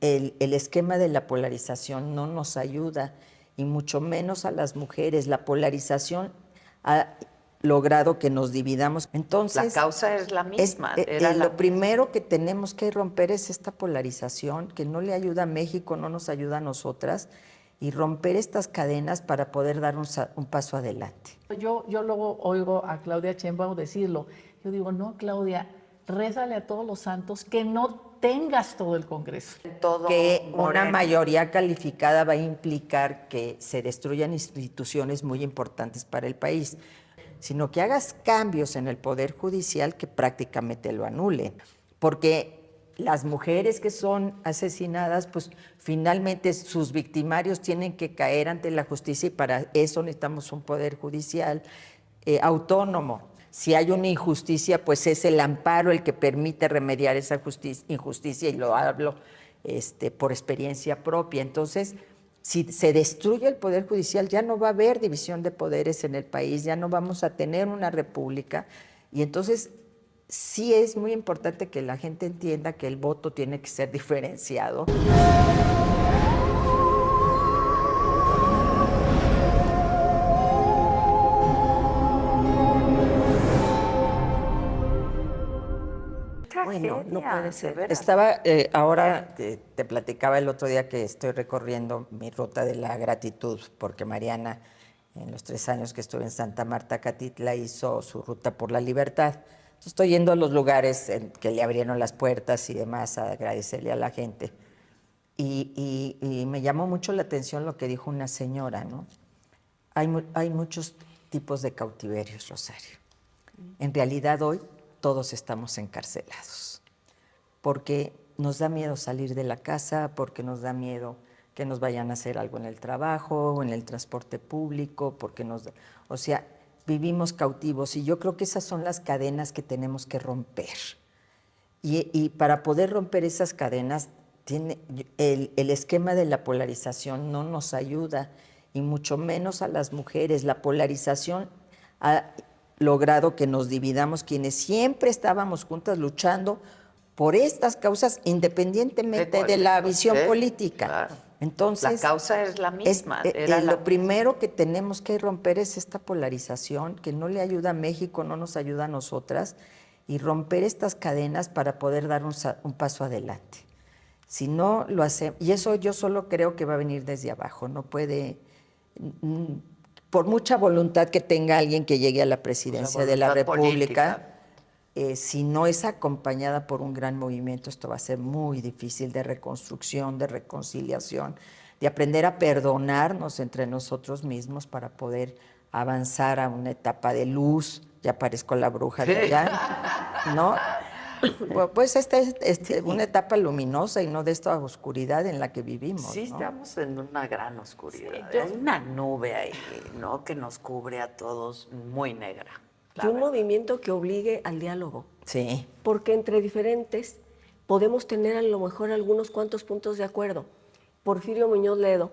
el esquema de la polarización no nos ayuda, y mucho menos a las mujeres. La polarización ha logrado que nos dividamos. Entonces, la causa es la misma. Lo primero que tenemos que romper es esta polarización que no le ayuda a México, no nos ayuda a nosotras, y romper estas cadenas para poder dar un paso adelante. Yo luego oigo a Claudia Sheinbaum decirlo. Yo digo, no, Claudia, rézale a todos los santos que no tengas todo el Congreso. Que una mayoría calificada va a implicar que se destruyan instituciones muy importantes para el país, sino que hagas cambios en el Poder Judicial que prácticamente lo anulen. Porque las mujeres que son asesinadas, pues finalmente sus victimarios tienen que caer ante la justicia, y para eso necesitamos un Poder Judicial autónomo. Si hay una injusticia, pues es el amparo el que permite remediar esa injusticia, y lo hablo por experiencia propia. Entonces, si se destruye el Poder Judicial, ya no va a haber división de poderes en el país, ya no vamos a tener una república, y entonces sí es muy importante que la gente entienda que el voto tiene que ser diferenciado. Bueno, no puede ser. Estaba, ahora te platicaba el otro día que estoy recorriendo mi ruta de la gratitud, porque Mariana, en los 3 años que estuve en Santa Marta, Catitla, hizo su ruta por la libertad. Entonces, estoy yendo a los lugares que le abrieron las puertas y demás a agradecerle a la gente. Y me llamó mucho la atención lo que dijo una señora, ¿no? Hay muchos tipos de cautiverios, Rosario. En realidad hoy todos estamos encarcelados, porque nos da miedo salir de la casa, porque nos da miedo que nos vayan a hacer algo en el trabajo o en el transporte público, o sea, vivimos cautivos, y yo creo que esas son las cadenas que tenemos que romper. Y para poder romper esas cadenas, el esquema de la polarización no nos ayuda, y mucho menos a las mujeres. La polarización ha logrado que nos dividamos, quienes siempre estábamos juntas luchando por estas causas, independientemente de la visión política. Claro. Entonces, la causa es la misma. Lo primero que tenemos que romper es esta polarización que no le ayuda a México, no nos ayuda a nosotras, y romper estas cadenas para poder dar un paso adelante. Si no lo hacemos, y eso yo solo creo que va a venir desde abajo, no puede, por mucha voluntad que tenga alguien que llegue a la presidencia de la República, si no es acompañada por un gran movimiento, esto va a ser muy difícil, de reconstrucción, de reconciliación, de aprender a perdonarnos entre nosotros mismos para poder avanzar a una etapa de luz. Ya parezco la bruja de allá, ¿no? Pues esta es una etapa luminosa y no de esta oscuridad en la que vivimos. Sí, ¿no? estamos en una gran oscuridad. Sí, Hay una nube ahí, ¿no?, que nos cubre a todos, muy negra. Y un movimiento que obligue al diálogo. Sí. Porque entre diferentes podemos tener a lo mejor algunos cuantos puntos de acuerdo. Porfirio Muñoz Ledo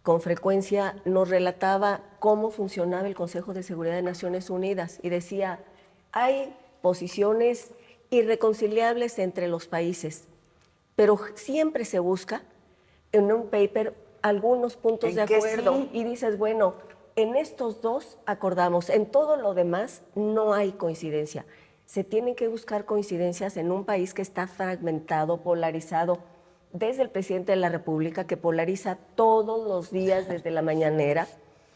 con frecuencia nos relataba cómo funcionaba el Consejo de Seguridad de Naciones Unidas y decía, hay posiciones irreconciliables entre los países, pero siempre se busca en un paper algunos puntos de acuerdo. Sí. Y dices, bueno, en estos dos acordamos, en todo lo demás no hay coincidencia. Se tienen que buscar coincidencias en un país que está fragmentado, polarizado, desde el presidente de la República, que polariza todos los días desde la mañanera,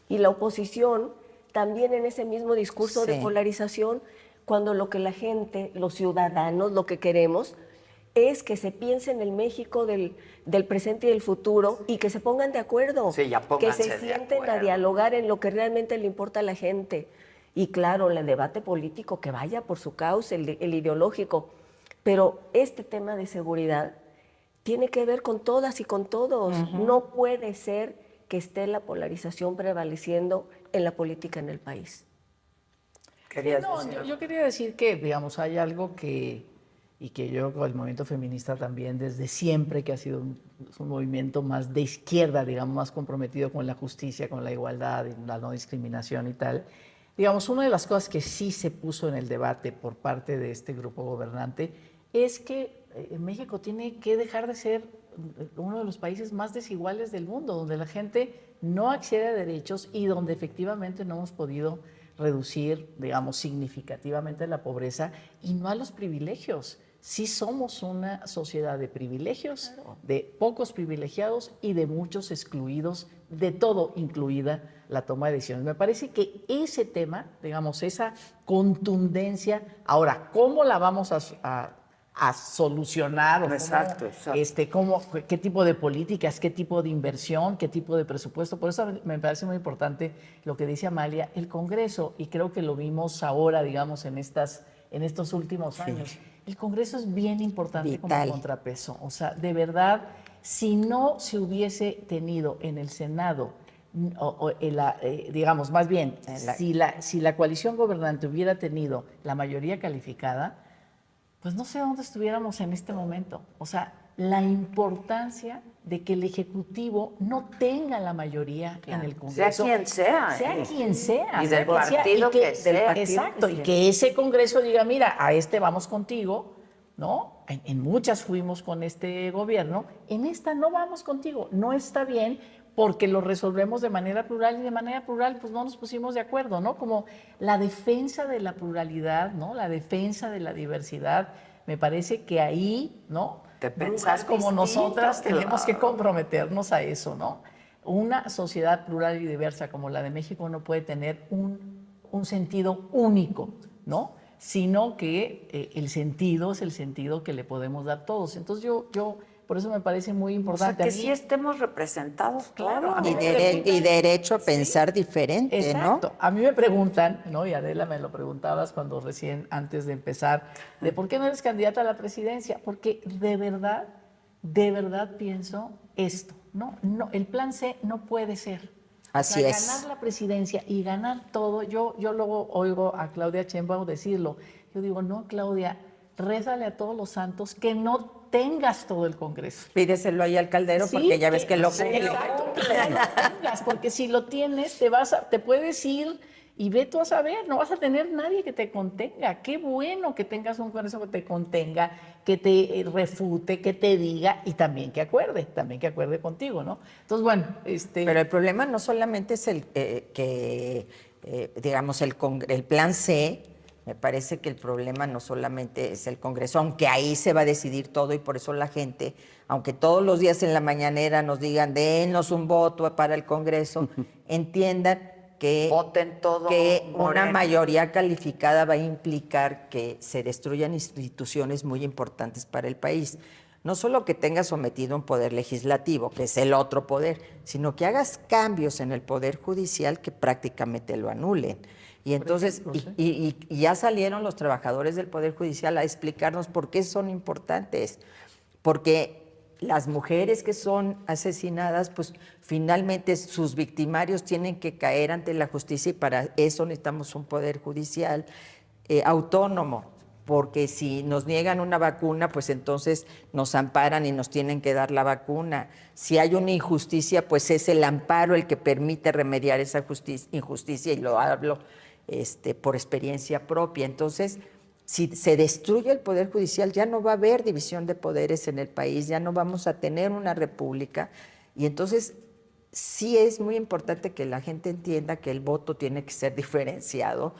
y la oposición también en ese mismo discurso de polarización, cuando lo que la gente, los ciudadanos, lo que queremos es que se piense en el México del presente y del futuro, y que se pongan de acuerdo, que se sienten a dialogar en lo que realmente le importa a la gente. Y claro, el debate político que vaya por su causa, el ideológico, pero este tema de seguridad tiene que ver con todas y con todos. No puede ser que esté la polarización prevaleciendo en la política en el país. Yo quería decir que, digamos, hay algo que yo con el movimiento feminista también desde siempre, que ha sido un movimiento más de izquierda, digamos, más comprometido con la justicia, con la igualdad, la no discriminación y tal. Digamos, una de las cosas que sí se puso en el debate por parte de este grupo gobernante es que México tiene que dejar de ser uno de los países más desiguales del mundo, donde la gente no accede a derechos y donde efectivamente no hemos podido reducir, digamos, significativamente la pobreza y no a los privilegios. Sí somos una sociedad de privilegios, de pocos privilegiados y de muchos excluidos, de todo, incluida la toma de decisiones. Me parece que ese tema, digamos, esa contundencia, ahora, ¿cómo la vamos a solucionar? O Exacto, ¿qué tipo de políticas, qué tipo de inversión, qué tipo de presupuesto? Por eso me parece muy importante lo que dice Amalia, el Congreso, y creo que lo vimos ahora, digamos, en estos últimos años. El Congreso es bien importante Vital. como contrapeso. O sea, de verdad, si no se hubiese tenido en el Senado, digamos, más bien, si la coalición gobernante hubiera tenido la mayoría calificada, pues no sé dónde estuviéramos en este momento. O sea, la importancia de que el Ejecutivo no tenga la mayoría en el Congreso. Sea quien sea. Sea quien sea. Y del sea quien sea, partido que sea. Exacto, y que ese Congreso diga, mira, a este vamos contigo, ¿no? En muchas fuimos con este gobierno, en esta no vamos contigo, no está bien, porque lo resolvemos de manera plural y de manera plural pues no nos pusimos de acuerdo, ¿no? Como la defensa de la pluralidad, ¿no? La defensa de la diversidad, me parece que ahí, ¿no? Brujas como nosotras tenemos que comprometernos a eso, ¿no? Una sociedad plural y diversa como la de México no puede tener un sentido único, ¿no? Sino que el sentido es el sentido que le podemos dar todos. Entonces yo por eso me parece muy importante. O sea, que sí estemos representados, claro. Y derecho a pensar diferente, exacto. ¿no? A mí me preguntan, ¿no? Y Adela me lo preguntabas cuando recién, antes de empezar, de por qué no eres candidata a la presidencia. Porque de verdad pienso esto, ¿no? El plan C no puede ser. Así es. Ganar la presidencia y ganar todo, yo luego oigo a Claudia Sheinbaum decirlo. Yo digo, no, Claudia, rézale a todos los santos que no tengas todo el Congreso. Pídeselo ahí al Caldero, sí, porque ya ves que lo cumple. Exacto, que no lo tengas, porque si lo tienes, te puedes ir y ve tú a saber, no vas a tener nadie que te contenga. Qué bueno que tengas un Congreso que te contenga, que te refute, que te diga y también que acuerde contigo, ¿no? Entonces, bueno, Pero el problema no solamente es digamos, el plan C. Me parece que el problema no solamente es el Congreso, aunque ahí se va a decidir todo y por eso la gente, aunque todos los días en la mañanera nos digan, denos un voto para el Congreso, entiendan que, voten todo que una Morena. mayoría calificada va a implicar que se destruyan instituciones muy importantes para el país. No solo que tengas sometido un poder legislativo, que es el otro poder, sino que hagas cambios en el poder judicial que prácticamente lo anulen. Y entonces, y ya salieron los trabajadores del Poder Judicial a explicarnos por qué son importantes. Porque las mujeres que son asesinadas, pues finalmente sus victimarios tienen que caer ante la justicia y para eso necesitamos un Poder Judicial autónomo. Porque si nos niegan una vacuna, pues entonces nos amparan y nos tienen que dar la vacuna. Si hay una injusticia, pues es el amparo el que permite remediar esa injusticia y lo hablo por experiencia propia. Entonces, si se destruye el Poder Judicial, ya no va a haber división de poderes en el país, ya no vamos a tener una república. Y entonces, sí es muy importante que la gente entienda que el voto tiene que ser diferenciado,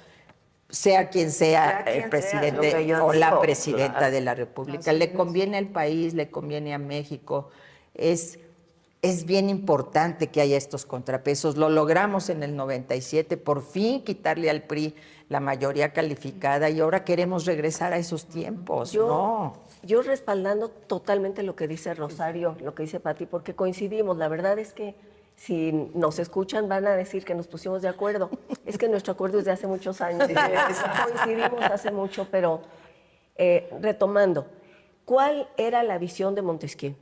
sea quien sea el presidente o la presidenta de la República. Le conviene al país, le conviene a México. Es bien importante que haya estos contrapesos. Lo logramos en el 97, por fin quitarle al PRI la mayoría calificada y ahora queremos regresar a esos tiempos. Yo respaldando totalmente lo que dice Rosario, lo que dice Pati, porque coincidimos. La verdad es que si nos escuchan van a decir que nos pusimos de acuerdo. Es que nuestro acuerdo es de hace muchos años. Coincidimos hace mucho, pero retomando, ¿cuál era la visión de Montesquieu?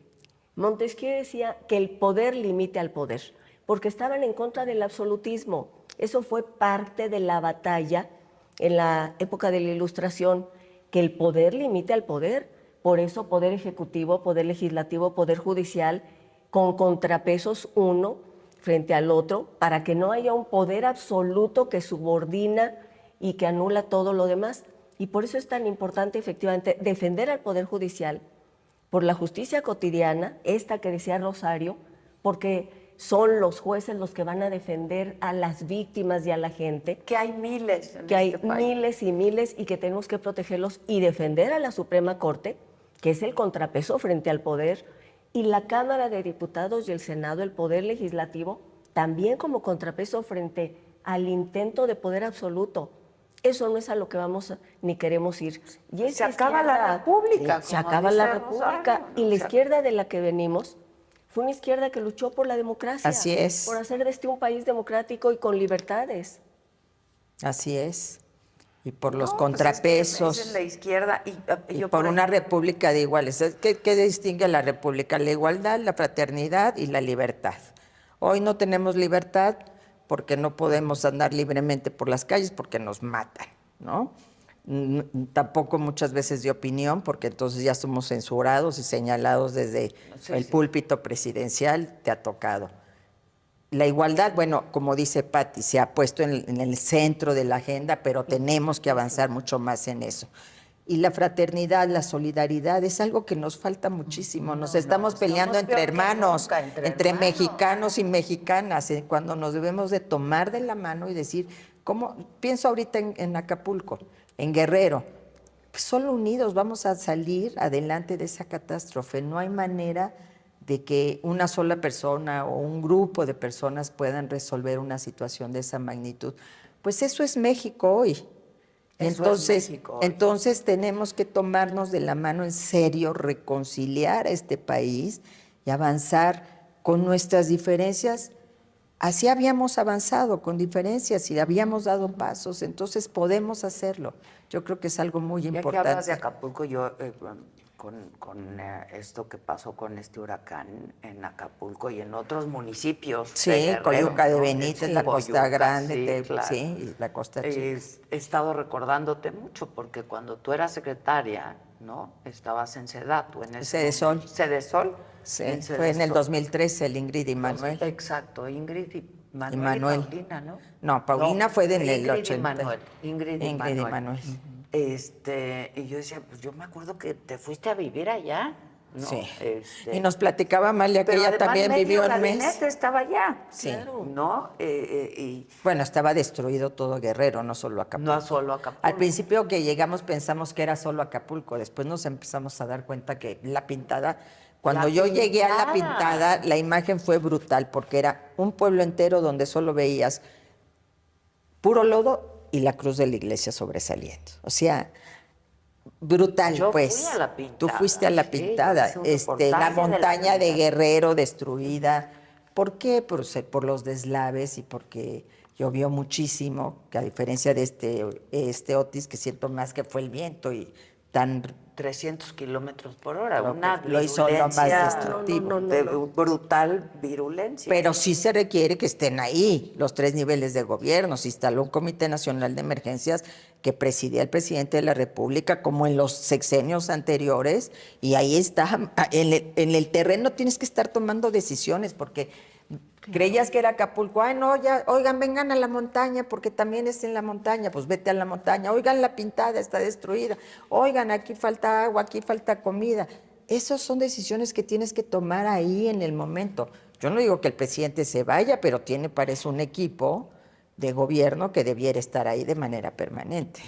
Montesquieu decía que el poder limite al poder, porque estaban en contra del absolutismo. Eso fue parte de la batalla en la época de la Ilustración, que el poder limite al poder. Por eso poder ejecutivo, poder legislativo, poder judicial, con contrapesos uno frente al otro, para que no haya un poder absoluto que subordina y que anula todo lo demás. Y por eso es tan importante, efectivamente, defender al poder judicial, por la justicia cotidiana, esta que decía Rosario, porque son los jueces los que van a defender a las víctimas y a la gente. Que hay miles en Que hay este país. miles y miles y que tenemos que protegerlos y defender a la Suprema Corte, que es el contrapeso frente al poder, y la Cámara de Diputados y el Senado, el Poder Legislativo, también como contrapeso frente al intento de poder absoluto. Eso no es a lo que vamos ni queremos ir. Y Se esa acaba la República, Se como acaba dice la República. Rosario, Y ¿no? la O sea, izquierda de la que venimos fue una izquierda que luchó por la democracia. Así es. Por hacer de este un país democrático y con libertades. Así es. Y por los no, contrapesos. Pues es la izquierda y Y yo por ahí- una república de iguales. ¿Qué distingue a la república? La igualdad, la fraternidad y la libertad. Hoy no tenemos libertad porque no podemos andar libremente por las calles porque nos matan, ¿no? Tampoco muchas veces de opinión porque entonces ya somos censurados y señalados desde el púlpito presidencial, te ha tocado. La igualdad, bueno, como dice Patti, se ha puesto en el centro de la agenda, pero tenemos que avanzar mucho más en eso. Y la fraternidad, la solidaridad, es algo que nos falta muchísimo. Nos estamos peleando entre peor que hermanos, nunca, entre entre hermanos. mexicanos y mexicanas, cuando nos debemos de tomar de la mano y decir, ¿cómo? Pienso ahorita en Acapulco, en Guerrero. Pues solo unidos vamos a salir adelante de esa catástrofe. No hay manera de que una sola persona o un grupo de personas puedan resolver una situación de esa magnitud. Pues eso es México hoy. Entonces tenemos que tomarnos de la mano en serio, reconciliar a este país y avanzar con nuestras diferencias. Así habíamos avanzado con diferencias y habíamos dado pasos, entonces podemos hacerlo. Yo creo que es algo muy Ya que importante. hablas de Acapulco, yo con esto que pasó con este huracán en Acapulco y en otros municipios. Sí, de Guerrero, Coyuca de ¿no? Benítez, Sí, la Costa Coyuca, Grande, claro. sí, y la Costa Chica. He estado recordándote mucho porque cuando tú eras secretaria, ¿no? Estabas en Sedatu. En ese Sedesol. momento. Sedesol. Sí, En fue en el Sedesol. 2013 el Ingrid y Manuel. Exacto, Ingrid y Manuel. Manuel. Y Paulina, ¿no? No, Paulina fue en el Ingrid 80. Y Manuel. Ingrid y Ingrid y Manuel. Manuel. Y yo decía, pues yo me acuerdo que te fuiste a vivir allá, ¿no? Sí. Y nos platicaba Amalia que pero ella además también medio vivió un mes. gabinete estaba allá, Sí. ¿no? Y Bueno, estaba destruido todo Guerrero, no solo Acapulco. no solo Acapulco. Al principio que llegamos pensamos que era solo Acapulco, después nos empezamos a dar cuenta que la Pintada, cuando yo llegué a la Pintada, la imagen fue brutal porque era un pueblo entero donde solo veías puro lodo y la cruz de la iglesia sobresaliendo. O sea, brutal, Yo pues. fui a la Pintada, Tú fuiste a la sí, Pintada, hice un reportaje la de la montaña de Pintada. Guerrero destruida. ¿Por qué? Por los deslaves y porque llovió muchísimo, que a diferencia de este Otis, que siento más que fue el viento y tan 300 kilómetros por hora, Lo una que lo hizo lo más virulencia destructivo. brutal virulencia. Pero sí se requiere que estén ahí los 3 niveles de gobierno. Se instaló un Comité Nacional de Emergencias que presidía el presidente de la República, como en los sexenios anteriores, y ahí está, en el terreno tienes que estar tomando decisiones, porque creías que era Acapulco, ay no, ya, oigan, vengan a la montaña, porque también es en la montaña, pues vete a la montaña, oigan, la Pintada está destruida, oigan, aquí falta agua, aquí falta comida. Esas son decisiones que tienes que tomar ahí en el momento. Yo no digo que el presidente se vaya, pero tiene para eso un equipo de gobierno que debiera estar ahí de manera permanente.